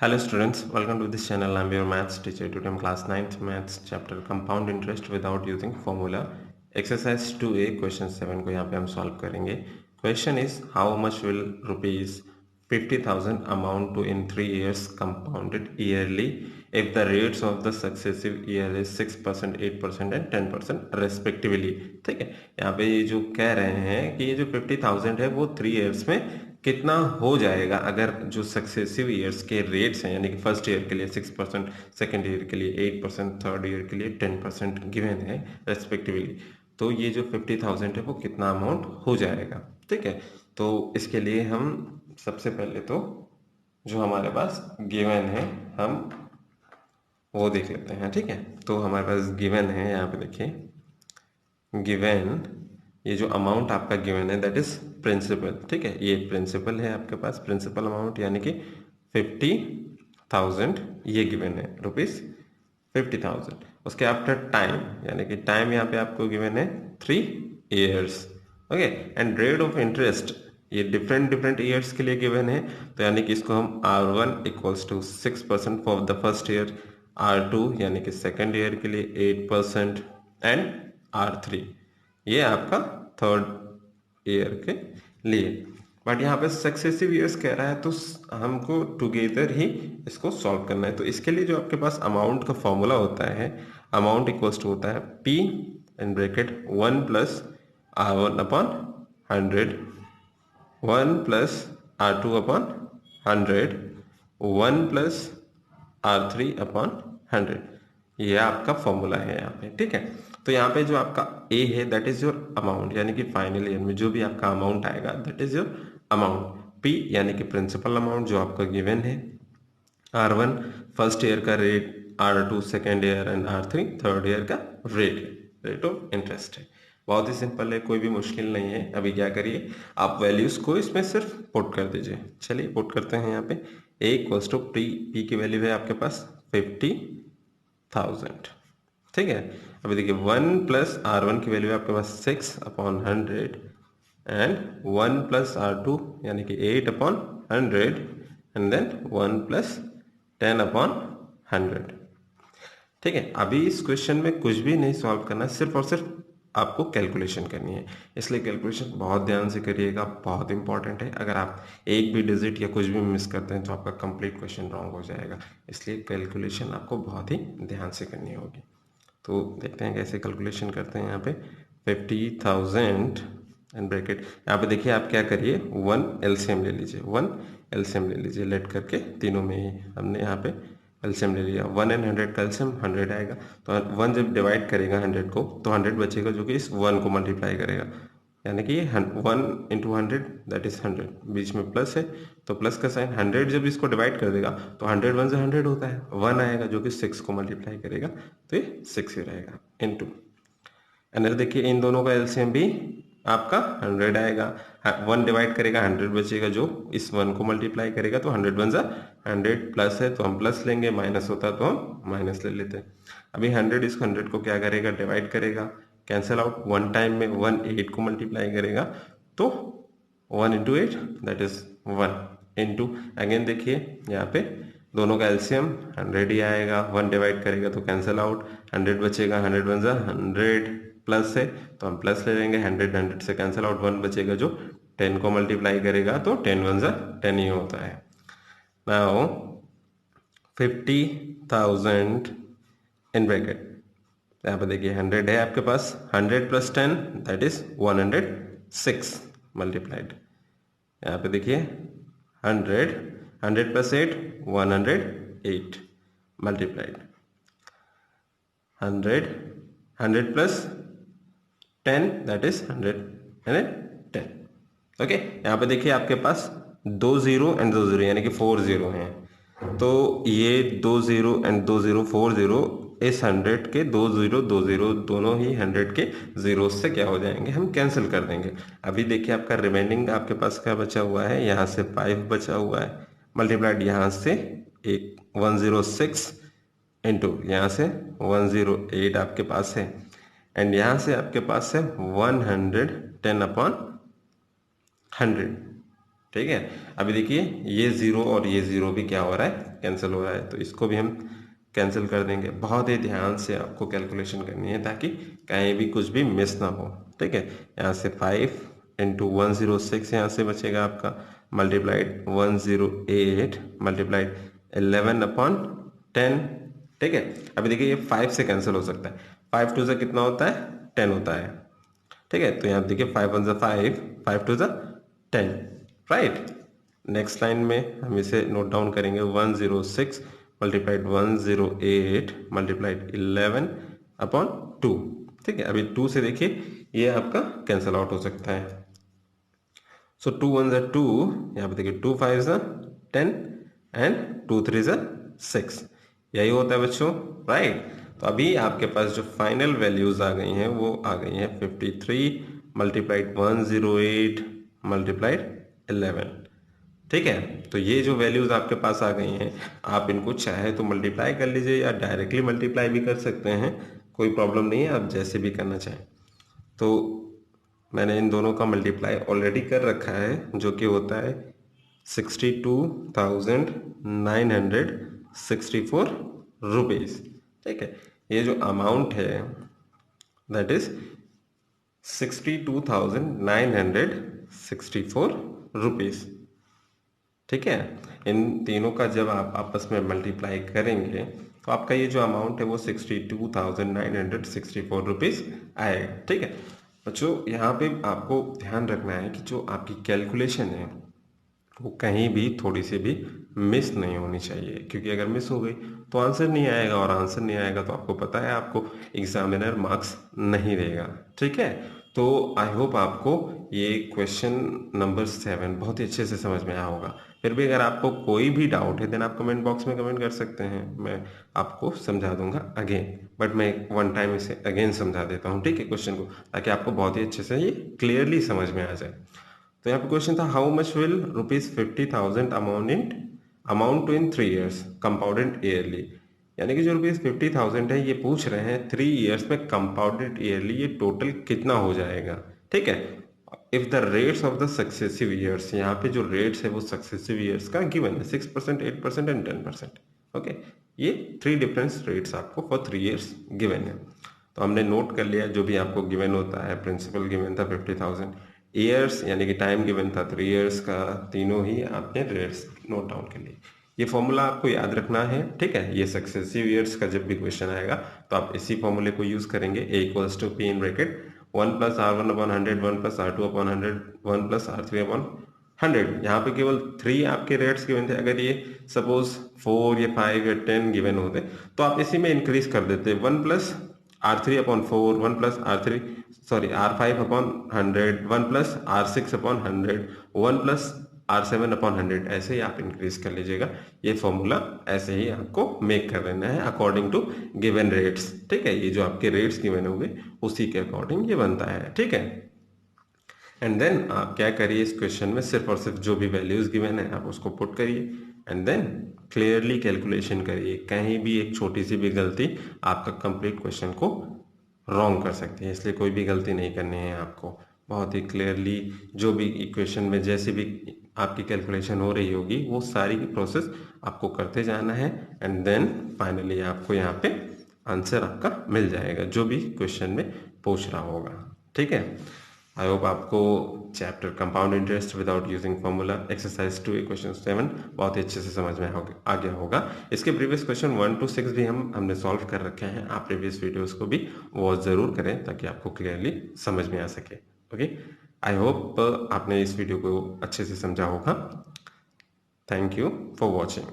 Hello students, welcome to this channel. I'm your maths teacher. Today I'm class 9th maths chapter compound interest without using formula. Exercise 2A question 7 को यहाँ पे हम solve करेंगे. Question is how much will rupees 50,000 amount to in 3 years compounded yearly if the rates of the successive year is 6%, 8% and 10% respectively. ठीक है, यहाँ पे ये जो कह रहे हैं कि ये जो 50,000 है वो 3 years में कितना हो जाएगा अगर जो सक्सेसिव ईयर्स के रेट्स हैं, यानी कि फर्स्ट ईयर के लिए 6%, सेकेंड ईयर के लिए 8%, थर्ड ईयर के लिए 10% गिवन है रेस्पेक्टिवली. तो ये जो 50,000 है वो कितना अमाउंट हो जाएगा. ठीक है, तो इसके लिए हम सबसे पहले तो जो हमारे पास गिवन है हम वो देख लेते हैं. ठीक है, तो हमारे पास गिवन है, यहाँ पे देखिए गिवन, ये जो अमाउंट आपका गिवन है दैट इज प्रिंसिपल. ठीक है, ये प्रिंसिपल है आपके पास, प्रिंसिपल अमाउंट यानी कि 50,000 ये गिवन है, रुपीज 50,000. उसके आफ्टर टाइम, यानी कि टाइम यहाँ पे आपको गिवन है 3 years. Okay, and rate of interest ये डिफरेंट डिफरेंट ईयर्स के लिए गिवन है, तो यानी कि इसको हम R1 equals to 6% for the first year, R2 यानी कि सेकेंड ईयर के लिए 8% एंड R3 ये आपका थर्ड ईयर के लिए. बट यहाँ पे सक्सेसिव ईयर्स कह रहा है तो हमको टुगेदर ही इसको सॉल्व करना है. तो इसके लिए जो आपके पास अमाउंट का फॉर्मूला होता है, अमाउंट इक्वल्स टू होता है P in bracket 1 plus R1 upon 100, 1 plus R2 upon 100, 1 plus R3 upon 100. ये आपका फॉर्मूला है यहाँ पे. ठीक है, तो यहाँ पे जो आपका A है दैट इज योर अमाउंट, यानी कि फाइनल ईयर में जो भी आपका अमाउंट आएगा that is your amount. P यानी कि प्रिंसिपल अमाउंट जो आपका गिवन है, R1 फर्स्ट ईयर का rate, R2 second year and R3 third year का रेट ऑफ इंटरेस्ट है. बहुत ही सिंपल है, कोई भी मुश्किल नहीं है. अभी क्या करिए, आप वैल्यूज को इसमें सिर्फ पुट कर दीजिए. चलिए पुट करते हैं. यहाँ पे A इक्वल्स टू P की वैल्यू है आपके पास 50,000. ठीक है, अभी देखिए 1 प्लस R1 की वैल्यू है आपके पास 6 अपॉन 100 एंड 1 प्लस R2 यानी कि 8 upon 100 and then 1 plus 10 upon 100. ठीक है, अभी इस क्वेश्चन में कुछ भी नहीं सॉल्व करना, सिर्फ और सिर्फ आपको कैलकुलेशन करनी है. इसलिए कैलकुलेशन बहुत ध्यान से करिएगा, बहुत इंपॉर्टेंट है. अगर आप एक भी डिजिट या कुछ भी मिस करते हैं तो आपका कंप्लीट क्वेश्चन रॉन्ग हो जाएगा. इसलिए कैलकुलेशन आपको बहुत ही ध्यान से करनी होगी. तो देखते हैं कैसे कैलकुलेशन करते हैं. यहाँ पे 50,000 एंड ब्रैकेट, यहाँ पे देखिए आप क्या करिए, 1 एलसीएम ले लीजिए, 1 एलसीएम ले लीजिए. लेट करके तीनों में ही हमने यहाँ पे एलसीएम ले लिया. 1 एंड 100 का एलसीएम 100 आएगा, तो 1 जब डिवाइड करेगा 100 को तो 100 बचेगा जो कि इस 1 को मल्टीप्लाई करेगा, यानी कि 1 इंटू 100 दैट इज 100. बीच में प्लस है तो प्लस का साइन, 100 जब इसको डिवाइड कर देगा तो 100 1 से 100 होता है, 1 आएगा जो कि 6 को मल्टीप्लाई करेगा, तो ये 6 ही रहेगा इनटू. एंड देखिए इन दोनों का एलसीएम भी आपका 100 आएगा. 1 डिवाइड करेगा 100 बचेगा जो इस 1 को मल्टीप्लाई करेगा, तो 100 1 100 प्लस है तो हम प्लस लेंगे, माइनस होता तो हम माइनस ले लेते हैं. अभी 100 इस 100 को क्या करेगा, डिवाइड करेगा, कैंसिल आउट. 1 टाइम में 1 8 को मल्टीप्लाई करेगा, तो 1 into 8 that is 1 into. Again देखिए यहाँ पे दोनों का एलसीएम 100 ही आएगा. 1 डिवाइड करेगा तो कैंसिल आउट, 100 बचेगा, 100 1 100 प्लस है तो हम प्लस ले लेंगे, 100 100 से कैंसिल आउट, 1 बचेगा जो 10 को मल्टीप्लाई करेगा, तो 10 1 10 ही होता है. नाउ 50,000 इन ब्रैकेट, यहाँ पे देखिए 100 है आपके पास, 100 प्लस 10 दैट इज 106 मल्टीप्लाइड. यहाँ पे देखिए 100 plus 8 108 multiplied. 100 plus 10 that is 110. Okay, यहाँ पे देखिए आपके पास 2 0 एंड 2 0 यानी कि 4 0 हैं, तो ये 2 0 एंड 2 0 4 0 इस 100 के 2 0 2 0 दोनों ही 100 के जीरो से क्या हो जाएंगे, हम कैंसिल कर देंगे. अभी देखिए आपका रिमेनिंग आपके पास क्या बचा हुआ है, यहाँ से 5 बचा हुआ है, मल्टीप्लाइड यहाँ से एक 106 इंटू यहाँ से 108 आपके पास है, एंड यहाँ से आपके पास है 110 अपॉन 100. ठीक है। अभी देखिए ये 0 और ये 0 भी क्या हो रहा है, कैंसिल हो रहा है, तो इसको भी हम कैंसिल कर देंगे। बहुत ही ध्यान से आपको कैलकुलेशन करनी है ताकि कहीं भी कुछ भी मिस ना हो। ठीक है, यहाँ से 5 इंटू 106 यहाँ से बचेगा आपका, मल्टीप्लाइड 108 मल्टीप्लाइड 11 अपॉन 10। ठीक है, अभी देखिए ये 5 से कैंसिल हो सकता है, 5 टू से कितना होता है, 10 होता है। ठीक है, तो यहाँ देखिए 5 1 5, 5 टू 10, राइट। नेक्स्ट लाइन में हम इसे नोट डाउन करेंगे, 106 मल्टीप्लाइड 108 मल्टीप्लाइड 11 अपॉन 2। ठीक है, अभी 2 से देखिए ये आपका कैंसिल आउट हो सकता है। सो 2 1 ज़ा 2, यहाँ पे देखिए 2 5 ज़ा 10 एंड 2 3 ज़ा 6, यही होता है बच्चों, राइट। तो अभी आपके पास जो फाइनल वैल्यूज आ गई हैं वो आ गई हैं 53 मल्टीप्लाइड 108 मल्टीप्लाइड 11। ठीक है, तो ये जो वैल्यूज आपके पास आ गई हैं, आप इनको चाहे तो मल्टीप्लाई कर लीजिए या डायरेक्टली मल्टीप्लाई भी कर सकते हैं, कोई प्रॉब्लम नहीं है, आप जैसे भी करना चाहें। तो मैंने इन दोनों का मल्टीप्लाई ऑलरेडी कर रखा है, जो कि होता है 62,964 रुपीज़। ठीक है, ये जो अमाउंट है दैट इज 62,964 रुपीज़। ठीक है, इन तीनों का जब आप आपस में मल्टीप्लाई करेंगे तो आपका ये जो अमाउंट है वो 62,964 रुपीज़ आएगा। ठीक है बच्चों, यहाँ पे आपको ध्यान रखना है कि जो आपकी कैलकुलेशन है वो कहीं भी थोड़ी सी भी मिस नहीं होनी चाहिए, क्योंकि अगर मिस हो गई तो आंसर नहीं आएगा, और आंसर नहीं आएगा तो आपको पता है आपको एग्जामिनर मार्क्स नहीं देगा। ठीक है, तो आई होप आपको ये क्वेश्चन नंबर 7 बहुत ही अच्छे से समझ में आया होगा। फिर भी अगर आपको कोई भी डाउट है देन आप कमेंट बॉक्स में कमेंट कर सकते हैं, मैं आपको समझा दूंगा अगेन, बट मैं वन टाइम इसे अगेन समझा देता हूँ। ठीक है, क्वेश्चन को, ताकि आपको बहुत ही अच्छे से ये क्लियरली समझ में आ जाए। तो यहाँ पे क्वेश्चन था, how much will ₹50,000 amount to in 3 years compounded yearly. यानी कि जो ₹50,000 है ये पूछ रहे हैं 3 ईयर्स में कंपाउंडेड ईयरली ये टोटल कितना हो जाएगा। ठीक है, if the rates of the successive years, यहाँ पे जो रेट्स है वो सक्सेसिव ईयर्स का गिवन है 6%, 8% एंड 10%। ओके, ये 3 डिफरेंस रेट्स आपको फॉर 3 ईयर्स गिवन है। तो हमने नोट कर लिया जो भी आपको गिवन होता है, प्रिंसिपल गिवन था 50,000, ईयर्स यानी कि टाइम गिवन था 3 ईयर्स का, तीनों ही आपने रेट्स नोट डाउन कर लिए। ये फॉर्मूला आपको याद रखना है। ठीक है, ये सक्सेसिव ईयर्स का जब भी क्वेश्चन आएगा तो आप इसी फॉर्मूले को यूज करेंगे, A = P in bracket 1 + R1/100 1 + R2/100 1 + R3/100। यहाँ पे केवल 3 आपके रेट्स गिवन थे, अगर ये सपोज 4 या 5 या 10 गिवन होते तो आप इसी में इंक्रीज कर देते, 1 + R3/4 1 + R5/100 1 + R6/100 1 + R7/100, ऐसे ही आप इंक्रीज कर लीजिएगा। ये फॉर्मूला ऐसे ही आपको मेक कर देना है अकॉर्डिंग टू गिवन रेट्स। ठीक है, ये जो आपके रेट्स गिवन होंगे उसी के अकॉर्डिंग ये बनता है। ठीक है, एंड देन आप क्या करिए, इस क्वेश्चन में सिर्फ और सिर्फ जो भी वैल्यूज गिवन है आप उसको पुट करिए एंड देन क्लियरली कैलकुलेशन करिए। कहीं भी एक छोटी सी भी गलती आपका कंप्लीट क्वेश्चन को रॉन्ग कर सकती है, इसलिए कोई भी गलती नहीं करनी है आपको। बहुत ही क्लियरली जो भी इक्वेशन में जैसे भी आपकी कैलकुलेशन हो रही होगी वो सारी की प्रोसेस आपको करते जाना है एंड देन फाइनली आपको यहाँ पे आंसर आपका मिल जाएगा जो भी क्वेश्चन में पूछ रहा होगा। ठीक है, आई होप आपको chapter compound interest without using formula exercise 2 question 7 बहुत ही अच्छे से समझ में आ गया होगा। इसके प्रीवियस क्वेश्चन 1 to 6 भी हमने सॉल्व कर रखे हैं, आप प्रीवियस वीडियोस को भी वॉच ज़रूर करें ताकि आपको क्लियरली समझ में आ सके। ओके, आई होप आपने इस वीडियो को अच्छे से समझा होगा। Thank you for watching.